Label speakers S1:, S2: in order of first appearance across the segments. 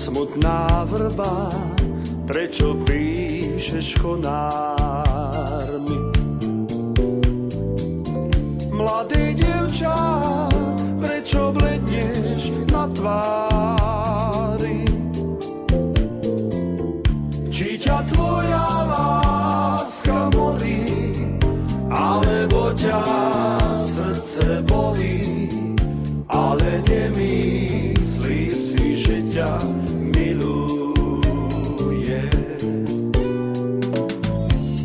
S1: Smutná vrba, prečo píšeš chonármi? Mladý dievča, prečo bledneš na tvári? Či ťa tvoja láska morí, alebo ťa srdce bolí, ale nemyslí si, že ťa miluje.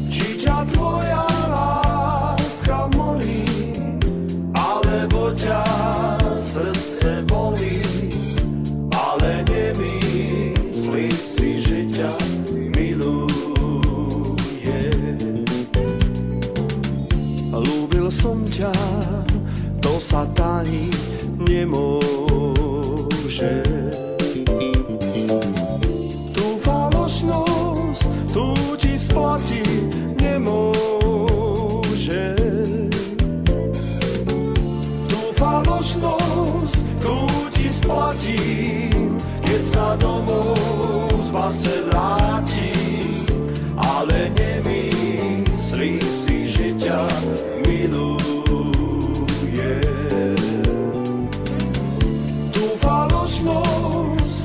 S1: Či ťa tvoja láska morí, alebo ťa srdce bolí, ale nemyslí si, že ťa miluje. Ľúbil som ťa, to sa tajiť nemôže. Tú falošnosť, tu ti splatiť nemôže. Tú falošnosť, tu ti splatím, keď sa domov z base vrátim, ale nemyslí si, že ťa miluje.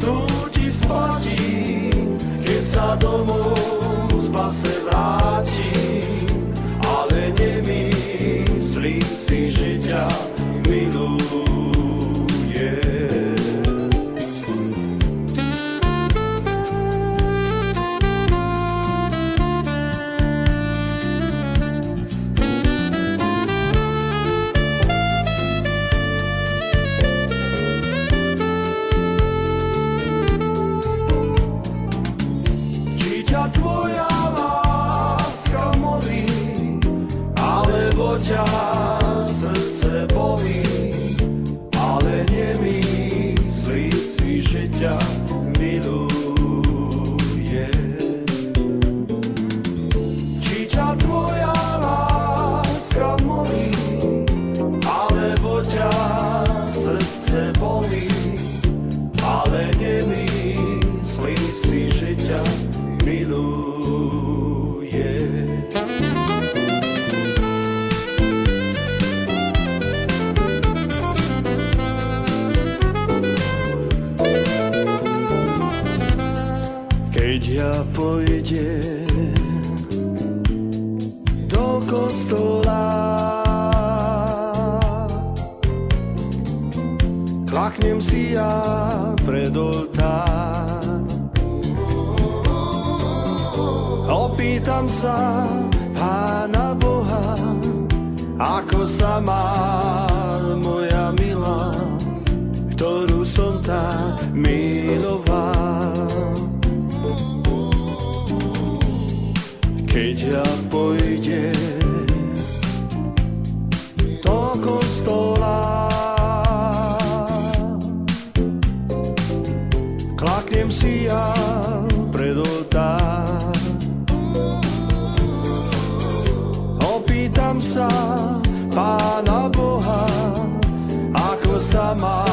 S1: Tu ti splatím, keď sa domov z base vrátim, ale nemyslím si, že ťa miluje. Tvoja láska morí, alebo ťa srdce bolí, ale nemyslí si, že ťa miluje. Či ťa tvoja láska morí, alebo ťa srdce bolí, ale nemyslí si, že ťa miluje. Keď ja pôjdem do kostola, klaknem si ja pred oltár. Opýtam sa Pána Boha, ako sa má moja milá, ktorú som tak miloval. Keď ja pôjdem do kostola, klaknem si ja pred oltár. Opýtam sa Pána Boha, ako sa má